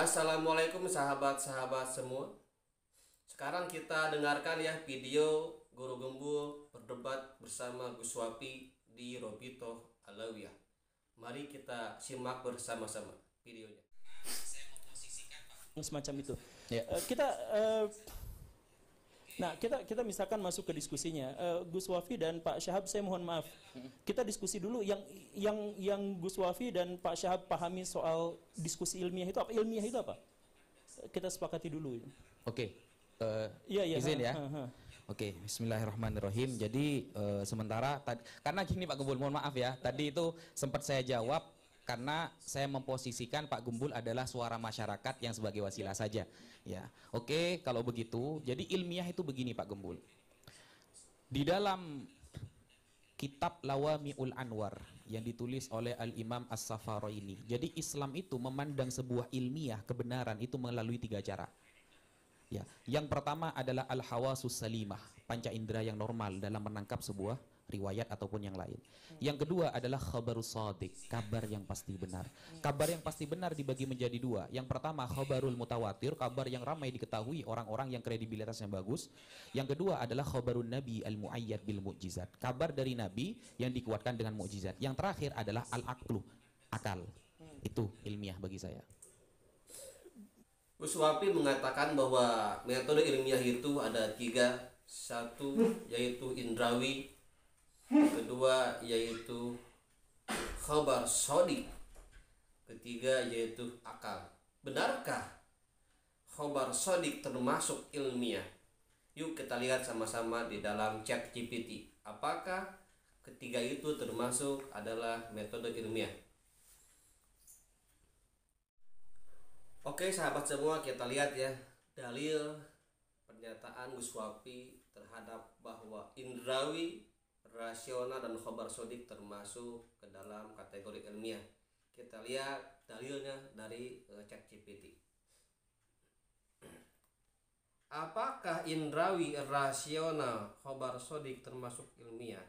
Assalamualaikum sahabat-sahabat semua. Sekarang kita dengarkan ya video Guru Gembul berdebat bersama Gus Wapi di Robitoh Alawiyah. Mari kita simak bersama-sama videonya. Semacam itu. Ya. Kita misalkan masuk ke diskusinya. Gus Wafi dan Pak Syahab, saya mohon maaf. Kita diskusi dulu yang Gus Wafi dan Pak Syahab pahami soal diskusi ilmiah itu apa? Ilmiah itu apa? Kita sepakati dulu. Oke. Iya. Izin ya. Oke, bismillahirrahmanirrahim. Jadi sementara karena gini Pak Gembul, mohon maaf ya. Tadi itu sempat saya jawab karena saya memposisikan Pak Gembul adalah suara masyarakat yang sebagai wasilah saja. Ya, oke, kalau begitu, jadi ilmiah itu begini Pak Gembul. Di dalam kitab Lawami'ul Anwar yang ditulis oleh Al-Imam As-Safarini. Jadi Islam itu memandang sebuah ilmiah kebenaran itu melalui 3 cara. Ya, yang pertama adalah al-hawasus salimah, panca indera yang normal dalam menangkap sebuah riwayat ataupun yang lain. Yang kedua adalah khabarus shadiq, kabar yang pasti benar. Kabar yang pasti benar dibagi menjadi 2. Yang pertama khabarul mutawatir, kabar yang ramai diketahui orang-orang yang kredibilitasnya bagus. Yang kedua adalah khabarun nabi al-muayyad bil mu'jizat, kabar dari nabi yang dikuatkan dengan mukjizat. Yang terakhir adalah al-aqlu, akal. Itu ilmiah bagi saya. Gus Wapi mengatakan bahwa metode ilmiah itu ada 3. Satu yaitu indrawi, kedua yaitu khabar shadiq, ketiga yaitu akal. Benarkah khabar shadiq termasuk ilmiah? Yuk kita lihat sama-sama di dalam chat GPT. Apakah ketiga itu termasuk adalah metode ilmiah? Oke sahabat semua, kita lihat ya dalil pernyataan Gus Wapi terhadap bahwa indrawi, rasional dan khabar shadiq termasuk ke dalam kategori ilmiah. Kita lihat dalilnya dari ChatGPT. Apakah indrawi, rasional, khabar shadiq termasuk ilmiah?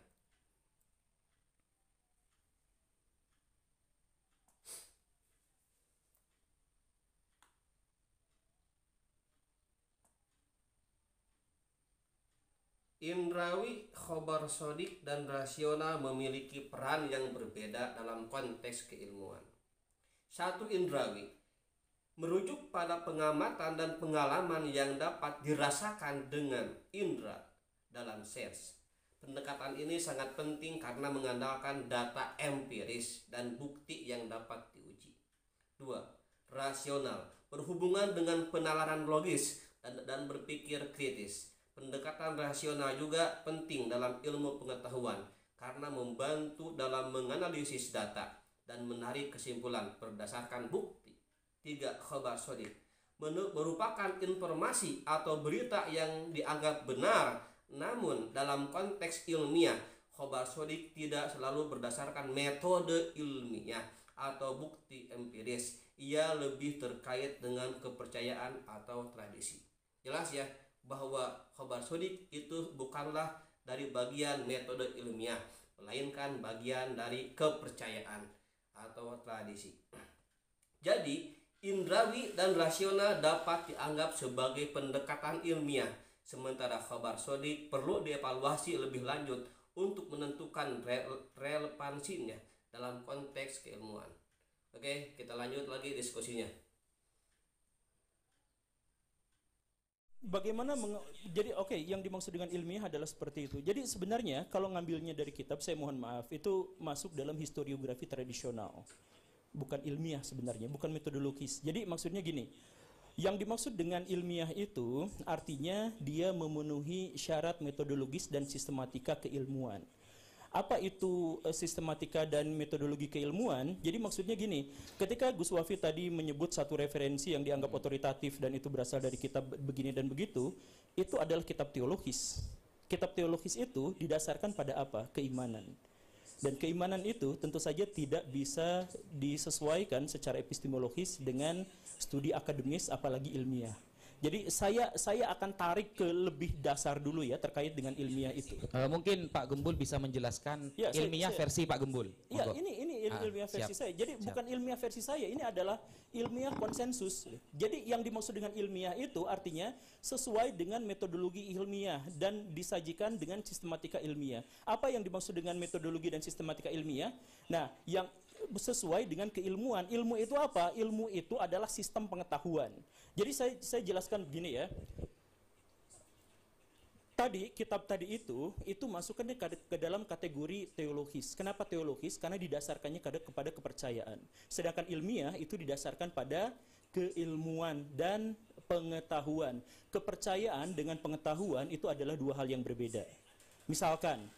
Indrawi, khobar shadiq dan rasional memiliki peran yang berbeda dalam konteks keilmuan. Satu, indrawi merujuk pada pengamatan dan pengalaman yang dapat dirasakan dengan indra dalam sens. Pendekatan ini sangat penting karena mengandalkan data empiris dan bukti yang dapat diuji. Dua, rasional berhubungan dengan penalaran logis dan berpikir kritis. Pendekatan rasional juga penting dalam ilmu pengetahuan karena membantu dalam menganalisis data dan menarik kesimpulan berdasarkan bukti. 3. Khabar shadiq merupakan informasi atau berita yang dianggap benar, namun dalam konteks ilmiah, khabar shadiq tidak selalu berdasarkan metode ilmiah atau bukti empiris. Ia lebih terkait dengan kepercayaan atau tradisi. Jelas ya bahwa khabar shadiq itu bukanlah dari bagian metode ilmiah, melainkan bagian dari kepercayaan atau tradisi. Jadi, indrawi dan rasional dapat dianggap sebagai pendekatan ilmiah, sementara khabar shadiq perlu dievaluasi lebih lanjut untuk menentukan relevansinya dalam konteks keilmuan. Oke, kita lanjut lagi diskusinya. Bagaimana yang dimaksud dengan ilmiah adalah seperti itu. Jadi sebenarnya kalau ngambilnya dari kitab, saya mohon maaf, itu masuk dalam historiografi tradisional. Bukan ilmiah sebenarnya, bukan metodologis. Jadi maksudnya gini, yang dimaksud dengan ilmiah itu artinya dia memenuhi syarat metodologis dan sistematika keilmuan. Apa itu sistematika dan metodologi keilmuan? Jadi maksudnya gini, ketika Gus Wafi tadi menyebut satu referensi yang dianggap otoritatif dan itu berasal dari kitab begini dan begitu, itu adalah kitab teologis. Kitab teologis itu didasarkan pada apa? Keimanan. Dan keimanan itu tentu saja tidak bisa disesuaikan secara epistemologis dengan studi akademis apalagi ilmiah. Jadi saya akan tarik ke lebih dasar dulu ya terkait dengan ilmiah itu. Mungkin Pak Gembul bisa menjelaskan Ya, ilmiah versi Pak Gembul. Iya, Monggo. ini ilmiah versi siap. saya. Jadi bukan ilmiah versi saya, ini adalah ilmiah konsensus. Jadi yang dimaksud dengan ilmiah itu artinya sesuai dengan metodologi ilmiah dan disajikan dengan sistematika ilmiah. Apa yang dimaksud dengan metodologi dan sistematika ilmiah? Nah, yang sesuai dengan keilmuan. Ilmu itu apa? Ilmu itu adalah sistem pengetahuan. Jadi saya jelaskan begini ya. Tadi kitab tadi itu masukkannya ke dalam kategori teologis. Kenapa teologis? Karena didasarkannya kepada kepercayaan. Sedangkan ilmiah itu didasarkan pada keilmuan dan pengetahuan. Kepercayaan dengan pengetahuan itu adalah dua hal yang berbeda. Misalkan,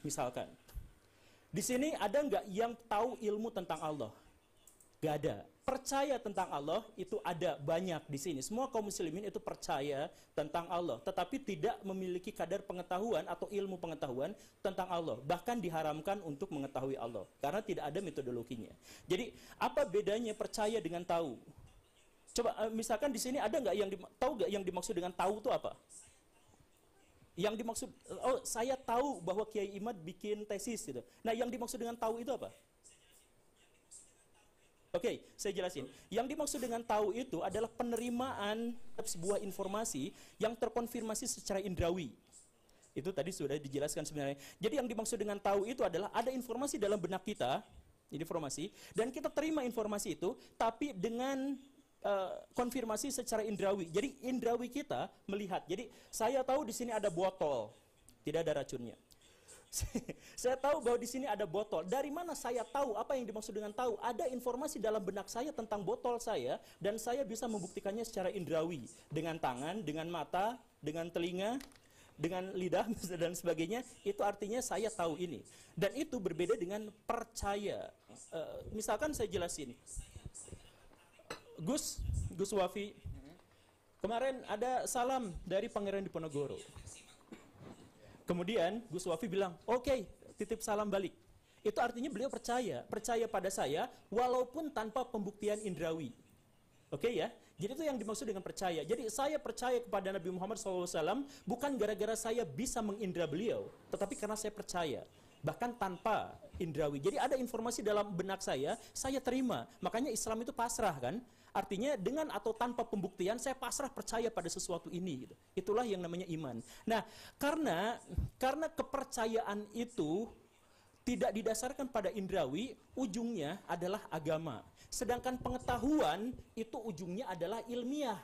di sini ada nggak yang tahu ilmu tentang Allah? Gak ada. Percaya tentang Allah itu ada banyak di sini. Semua kaum muslimin itu percaya tentang Allah, tetapi tidak memiliki kadar pengetahuan atau ilmu pengetahuan tentang Allah. Bahkan diharamkan untuk mengetahui Allah karena tidak ada metodologinya. Jadi apa bedanya percaya dengan tahu? Coba misalkan di sini ada nggak yang tahu nggak yang dimaksud dengan tahu itu apa? Yang dimaksud, oh saya tahu bahwa Kiai Imad bikin tesis gitu. Nah yang dimaksud dengan tahu itu apa? Oke, saya jelasin. Yang dimaksud dengan tahu itu adalah penerimaan sebuah informasi yang terkonfirmasi secara indrawi. Itu tadi sudah dijelaskan sebenarnya. Jadi yang dimaksud dengan tahu itu adalah ada informasi dalam benak kita, informasi, dan kita terima informasi itu, tapi dengan konfirmasi secara indrawi. Jadi indrawi kita melihat. Jadi saya tahu di sini ada botol, tidak ada racunnya. Saya tahu bahwa di sini ada botol. Dari mana saya tahu? Apa yang dimaksud dengan tahu? Ada informasi dalam benak saya tentang botol saya dan saya bisa membuktikannya secara indrawi dengan tangan, dengan mata, dengan telinga, dengan lidah dan sebagainya. Itu artinya saya tahu ini. Dan itu berbeda dengan percaya. Misalkan saya jelasin. Gus Wafi, kemarin ada salam dari Pangeran Diponegoro. Kemudian Gus Wafi bilang, oke, titip salam balik. Itu artinya beliau percaya pada saya walaupun tanpa pembuktian indrawi. Oke ya, jadi itu yang dimaksud dengan percaya. Jadi saya percaya kepada Nabi Muhammad SAW bukan gara-gara saya bisa mengindra beliau, tetapi karena saya percaya. Bahkan tanpa indrawi. Jadi ada informasi dalam benak saya terima. Makanya Islam itu pasrah kan. Artinya dengan atau tanpa pembuktian saya pasrah percaya pada sesuatu ini gitu. Itulah yang namanya iman. Nah, karena kepercayaan itu tidak didasarkan pada indrawi, ujungnya adalah agama. Sedangkan pengetahuan itu ujungnya adalah ilmiah.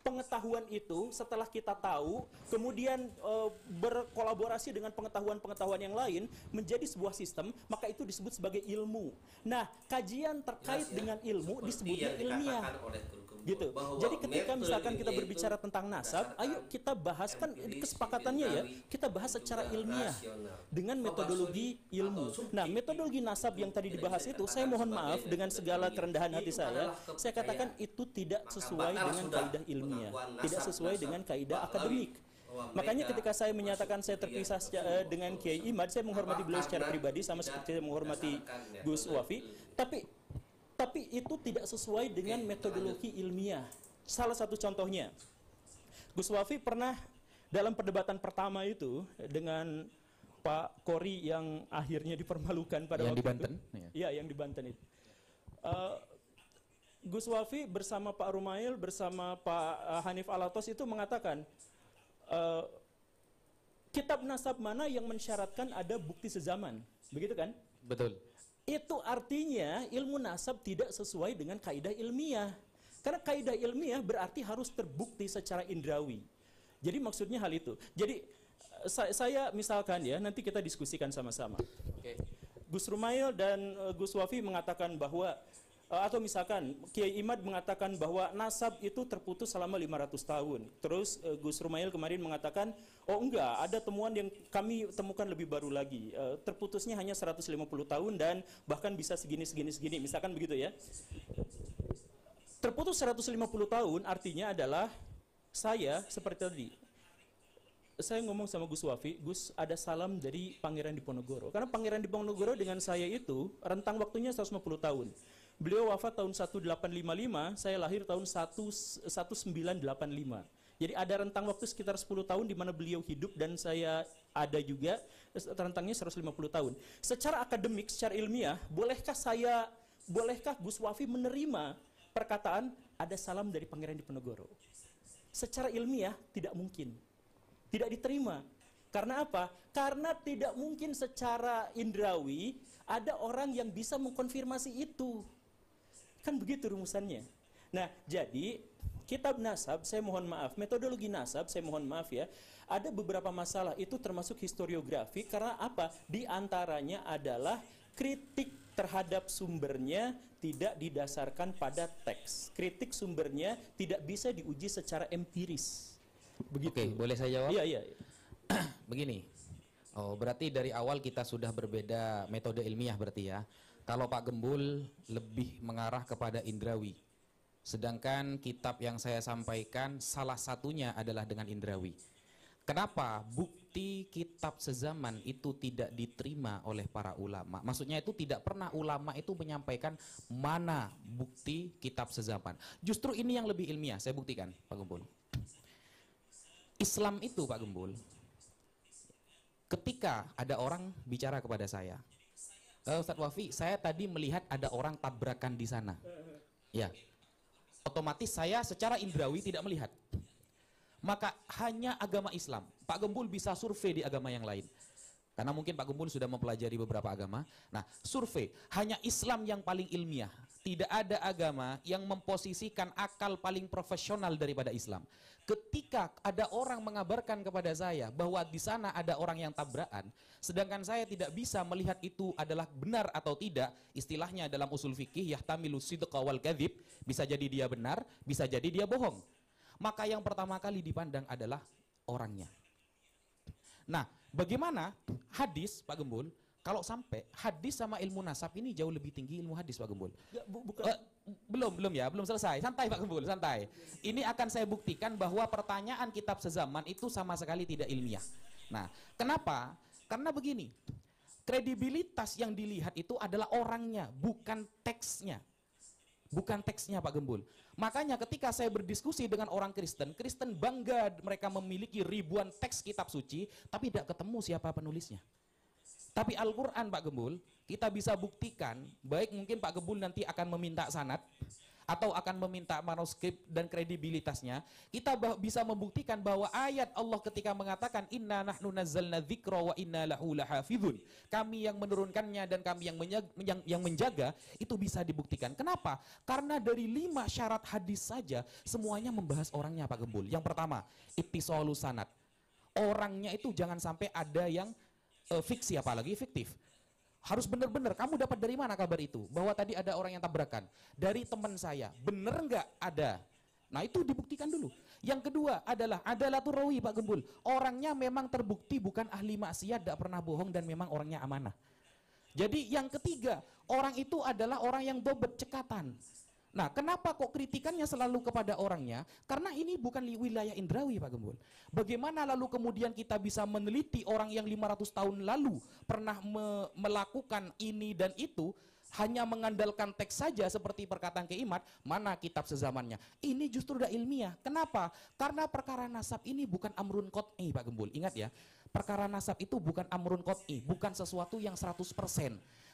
Pengetahuan itu setelah kita tahu, kemudian berkolaborasi dengan pengetahuan-pengetahuan yang lain menjadi sebuah sistem, maka itu disebut sebagai ilmu. Nah, kajian terkait dengan ilmu disebutnya ilmiah. Gitu. Jadi ketika misalkan kita berbicara tentang nasab, ayo kita bahas, kan kesepakatannya ya, kita bahas secara ilmiah dengan metodologi ilmu. Nah, metodologi nasab yang tadi dibahas itu, saya mohon maaf dengan segala kerendahan hati saya katakan itu tidak sesuai dengan kaidah ilmiah, tidak sesuai dengan kaidah akademik. Makanya ketika saya menyatakan saya terpisah dengan Kiai Imad, saya menghormati beliau secara pribadi sama seperti saya menghormati Gus Wafi, tapi itu tidak sesuai dengan metodologi ilmiah. Salah satu contohnya, Gus Wafi pernah dalam perdebatan pertama itu dengan Pak Kori yang akhirnya dipermalukan pada yang waktu di Banten, itu. Iya, yang di Banten itu. Gus Wafi bersama Pak Rumail, bersama Pak Hanif Alatos itu mengatakan, kitab nasab mana yang mensyaratkan ada bukti sezaman, begitu kan? Betul. Itu artinya ilmu nasab tidak sesuai dengan kaidah ilmiah. Karena kaidah ilmiah berarti harus terbukti secara indrawi. Jadi maksudnya hal itu. Jadi saya misalkan ya, nanti kita diskusikan sama-sama. Oke. Gus Rumail dan Gus Wafi mengatakan bahwa atau misalkan Kiai Imad mengatakan bahwa nasab itu terputus selama 500 tahun. Terus Gus Rumail kemarin mengatakan, oh enggak, ada temuan yang kami temukan lebih baru lagi. Terputusnya hanya 150 tahun dan bahkan bisa segini, misalkan begitu ya. Terputus 150 tahun artinya adalah saya seperti tadi. Saya ngomong sama Gus Wafi, Gus ada salam dari Pangeran Diponegoro. Karena Pangeran Diponegoro dengan saya itu rentang waktunya 150 tahun. Beliau wafat tahun 1855, saya lahir tahun 1985. Jadi ada rentang waktu sekitar 10 tahun di mana beliau hidup dan saya ada juga, rentangnya 150 tahun. Secara akademik, secara ilmiah, bolehkah Gus Wafi menerima perkataan ada salam dari Pangeran Diponegoro? Secara ilmiah tidak mungkin. Tidak diterima. Karena apa? Karena tidak mungkin secara indrawi ada orang yang bisa mengkonfirmasi itu. Kan begitu rumusannya. Nah, jadi kitab nasab, saya mohon maaf, metodologi nasab, saya mohon maaf ya, ada beberapa masalah, itu termasuk historiografi, karena apa? Di antaranya adalah kritik terhadap sumbernya tidak didasarkan pada teks. Kritik sumbernya tidak bisa diuji secara empiris. Begitu. Oke, boleh saya jawab? Iya, iya. Begini, berarti dari awal kita sudah berbeda metode ilmiah berarti ya. Kalau Pak Gembul lebih mengarah kepada indrawi. Sedangkan kitab yang saya sampaikan salah satunya adalah dengan indrawi. Kenapa bukti kitab sezaman itu tidak diterima oleh para ulama? Maksudnya itu tidak pernah ulama itu menyampaikan mana bukti kitab sezaman. Justru ini yang lebih ilmiah, saya buktikan Pak Gembul. Islam itu Pak Gembul, ketika ada orang bicara kepada saya, Ustadz Wafi, saya tadi melihat ada orang tabrakan di sana. Ya, otomatis saya secara indrawi tidak melihat. Maka hanya agama Islam. Pak Gembul bisa survei di agama yang lain. Karena mungkin Pak Gembul sudah mempelajari beberapa agama. Nah, survei. Hanya Islam yang paling ilmiah. Tidak ada agama yang memposisikan akal paling profesional daripada Islam. Ketika ada orang mengabarkan kepada saya bahwa di sana ada orang yang tabrakan, sedangkan saya tidak bisa melihat itu adalah benar atau tidak, istilahnya dalam usul fikih yahtamilu sidqa wal kadzib, bisa jadi dia benar, bisa jadi dia bohong. Maka yang pertama kali dipandang adalah orangnya. Nah, bagaimana hadis Pak Gembul? Kalau sampai hadis sama ilmu nasab ini jauh lebih tinggi ilmu hadis Pak Gembul. Belum selesai. Santai Pak Gembul, santai. Ini akan saya buktikan bahwa pertanyaan kitab sezaman itu sama sekali tidak ilmiah. Nah, kenapa? Karena begini, kredibilitas yang dilihat itu adalah orangnya, bukan teksnya. Bukan teksnya Pak Gembul. Makanya ketika saya berdiskusi dengan orang Kristen, Kristen bangga mereka memiliki ribuan teks kitab suci, tapi tidak ketemu siapa penulisnya. Tapi Al-Quran Pak Gembul, kita bisa buktikan, baik mungkin Pak Gembul nanti akan meminta sanad, atau akan meminta manuskrip dan kredibilitasnya, kita bisa membuktikan bahwa ayat Allah ketika mengatakan inna nahnu nazzalna dzikra wa inna lahu lahafizun, kami yang menurunkannya dan kami yang menjaga, itu bisa dibuktikan. Kenapa? Karena dari 5 syarat hadis saja semuanya membahas orangnya Pak Gembul. Yang pertama, ittisalu sanad. Orangnya itu jangan sampai ada yang fiksi, apalagi fiktif. Harus benar-benar, kamu dapat dari mana kabar itu? Bahwa tadi ada orang yang tabrakan. Dari teman saya, benar nggak ada? Nah itu dibuktikan dulu. Yang kedua adalah adalatul Pak Gembul. Orangnya memang terbukti bukan ahli maksiat, tidak pernah bohong dan memang orangnya amanah. Jadi yang ketiga, orang itu adalah orang yang dobet cekatan. Nah, kenapa kok kritikannya selalu kepada orangnya? Karena ini bukan wilayah indrawi Pak Gembul. Bagaimana lalu kemudian kita bisa meneliti orang yang 500 tahun lalu pernah melakukan ini dan itu, hanya mengandalkan teks saja seperti perkataan Kiai Imad, mana kitab sezamannya? Ini justru udah ilmiah. Kenapa? Karena perkara nasab ini bukan amrun qot'i Pak Gembul. Ingat ya, perkara nasab itu bukan amrun qot'i, bukan sesuatu yang 100%.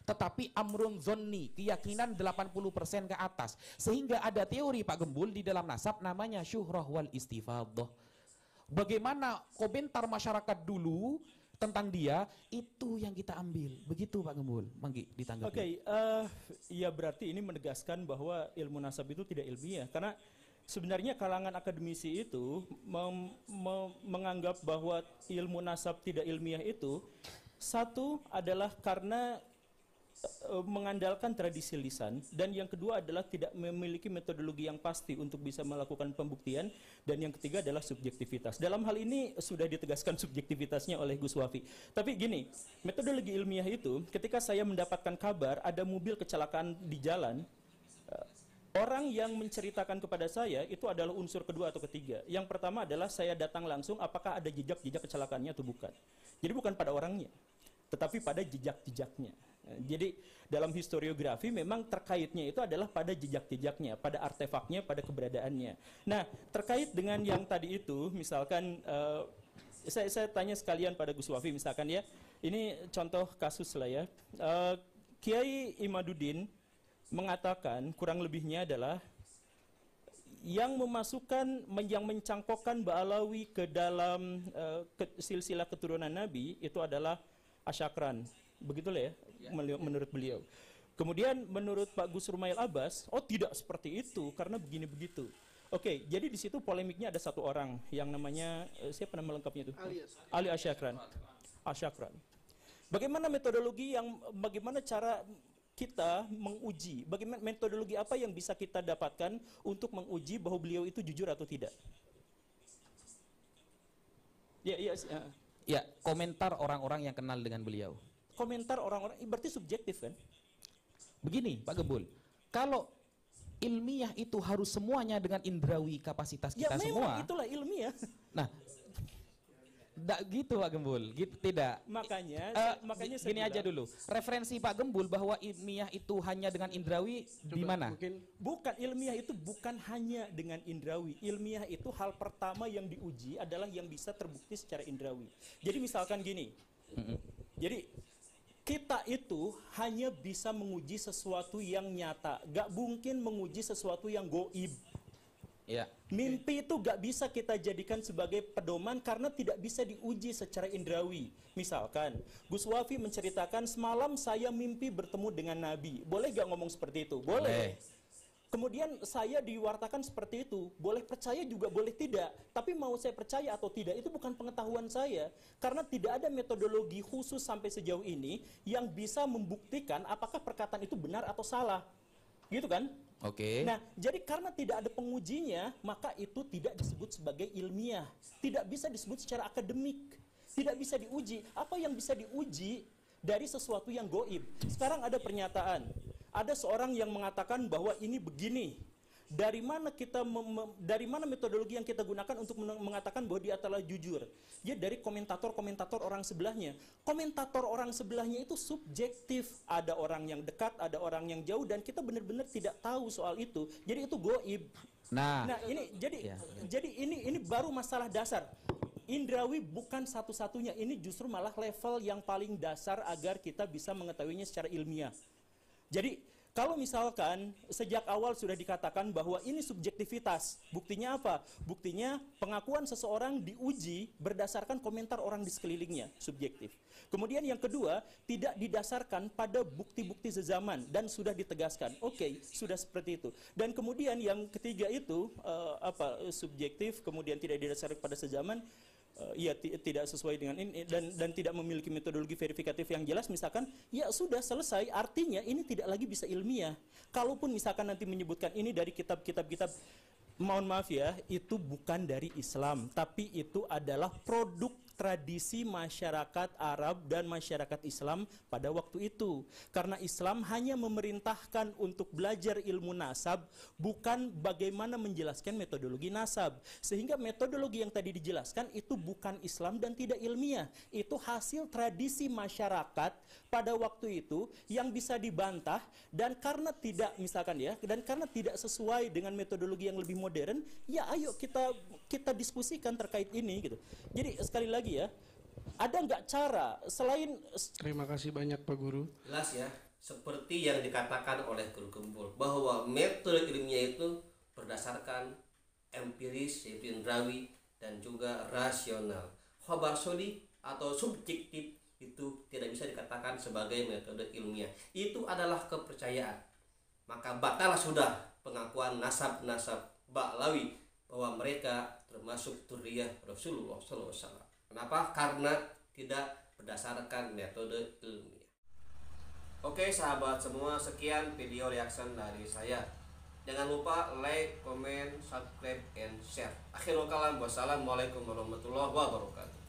Tetapi amrun zonni, keyakinan 80% ke atas. Sehingga ada teori Pak Gembul di dalam nasab namanya syuhrah wal istifadah. Bagaimana komentar masyarakat dulu tentang dia, itu yang kita ambil. Begitu Pak Gembul. Manggi ditanggapi. Oke, ya berarti ini menegaskan bahwa ilmu nasab itu tidak ilmiah. Karena sebenarnya kalangan akademisi itu menganggap bahwa ilmu nasab tidak ilmiah itu, satu adalah karena mengandalkan tradisi lisan, dan yang kedua adalah tidak memiliki metodologi yang pasti untuk bisa melakukan pembuktian, dan yang ketiga adalah subjektivitas. Dalam hal ini sudah ditegaskan subjektivitasnya oleh Gus Wafi. Tapi gini, metodologi ilmiah itu ketika saya mendapatkan kabar ada mobil kecelakaan di jalan, orang yang menceritakan kepada saya itu adalah unsur kedua atau ketiga. Yang pertama adalah saya datang langsung apakah ada jejak-jejak kecelakaannya atau bukan. Jadi bukan pada orangnya, tetapi pada jejak-jejaknya. Jadi dalam historiografi memang terkaitnya itu adalah pada jejak-jejaknya, pada artefaknya, pada keberadaannya. Nah, terkait dengan yang tadi itu, misalkan saya tanya sekalian pada Gus Wafi, misalkan ya, ini contoh kasus lah ya. Kiai Imaduddin mengatakan kurang lebihnya adalah yang memasukkan, yang mencangkokkan Ba'alawi ke dalam silsilah keturunan Nabi itu adalah Asyakran. Begitulah ya, menurut beliau. Kemudian menurut Pak Gus Rumail Abbas, oh tidak seperti itu karena begini begitu. Oke, jadi di situ polemiknya ada satu orang yang namanya siapa nama lengkapnya itu? Ali Asyakran. Asyakran. Bagaimana metodologi bagaimana cara kita menguji, bagaimana metodologi apa yang bisa kita dapatkan untuk menguji bahwa beliau itu jujur atau tidak? Ya, komentar orang-orang yang kenal dengan beliau. Komentar orang-orang berarti subjektif kan? Begini, Pak Gembul, kalau ilmiah itu harus semuanya dengan indrawi kapasitas kita semua. Ya itulah ilmiah. Nah, tidak gitu Pak Gembul, gitu tidak. Makanya saya gini aja dulu. Referensi Pak Gembul bahwa ilmiah itu hanya dengan indrawi di mana? Bukan, ilmiah itu bukan hanya dengan indrawi. Ilmiah itu hal pertama yang diuji adalah yang bisa terbukti secara indrawi. Jadi misalkan gini. Jadi kita itu hanya bisa menguji sesuatu yang nyata, gak mungkin menguji sesuatu yang goib. Ya. Mimpi itu gak bisa kita jadikan sebagai pedoman karena tidak bisa diuji secara indrawi. Misalkan, Gus Wafi menceritakan semalam saya mimpi bertemu dengan Nabi. Boleh gak ngomong seperti itu? Boleh. Kemudian saya diwartakan seperti itu, boleh percaya juga boleh tidak. Tapi mau saya percaya atau tidak itu bukan pengetahuan saya. Karena tidak ada metodologi khusus sampai sejauh ini yang bisa membuktikan apakah perkataan itu benar atau salah. Gitu kan? Oke. Nah, jadi karena tidak ada pengujinya, maka itu tidak disebut sebagai ilmiah. Tidak bisa disebut secara akademik. Tidak bisa diuji. Apa yang bisa diuji dari sesuatu yang goib? Sekarang ada pernyataan. Ada seorang yang mengatakan bahwa ini begini. Dari mana dari mana metodologi yang kita gunakan untuk mengatakan bahwa dia telah jujur? Ya dari komentator-komentator orang sebelahnya. Komentator orang sebelahnya itu subjektif. Ada orang yang dekat, ada orang yang jauh, dan kita benar-benar tidak tahu soal itu. Jadi itu goib. Nah ini jadi ini baru masalah dasar. Indrawi bukan satu-satunya. Ini justru malah level yang paling dasar agar kita bisa mengetahuinya secara ilmiah. Jadi kalau misalkan sejak awal sudah dikatakan bahwa ini subjektivitas, buktinya apa? Buktinya pengakuan seseorang diuji berdasarkan komentar orang di sekelilingnya, subjektif. Kemudian yang kedua, tidak didasarkan pada bukti-bukti sezaman dan sudah ditegaskan. Oke, sudah seperti itu. Dan kemudian yang ketiga itu subjektif, kemudian tidak didasarkan pada sezaman. Tidak sesuai dengan ini dan tidak memiliki metodologi verifikatif yang jelas, misalkan ya sudah selesai, artinya ini tidak lagi bisa ilmiah. Kalaupun misalkan nanti menyebutkan ini dari kitab-kitab, mohon maaf ya, itu bukan dari Islam, tapi itu adalah produk tradisi masyarakat Arab dan masyarakat Islam pada waktu itu. Karena Islam hanya memerintahkan untuk belajar ilmu nasab, bukan bagaimana menjelaskan metodologi nasab. Sehingga metodologi yang tadi dijelaskan itu bukan Islam dan tidak ilmiah. Itu hasil tradisi masyarakat pada waktu itu yang bisa dibantah, dan karena tidak sesuai dengan metodologi yang lebih modern, ya ayo kita diskusikan terkait ini gitu. Jadi sekali lagi ya, ada nggak cara selain... Terima kasih banyak Pak Guru. Jelas ya, seperti yang dikatakan oleh Guru Gembul bahwa metode ilmiah itu berdasarkan empiris, yaitu indrawi, dan juga rasional. Khobar shodi atau subjektif itu tidak bisa dikatakan sebagai metode ilmiah. Itu adalah kepercayaan. Maka batalah sudah pengakuan nasab-nasab Ba'alawi bahwa mereka termasuk dzurriyyah Rasulullah SAW. Kenapa? Karena tidak berdasarkan metode ilmiah. Oke sahabat semua, sekian video reaction dari saya. Jangan lupa like, comment, subscribe, and share. Akhirul kalam, wassalamualaikum warahmatullahi wabarakatuh.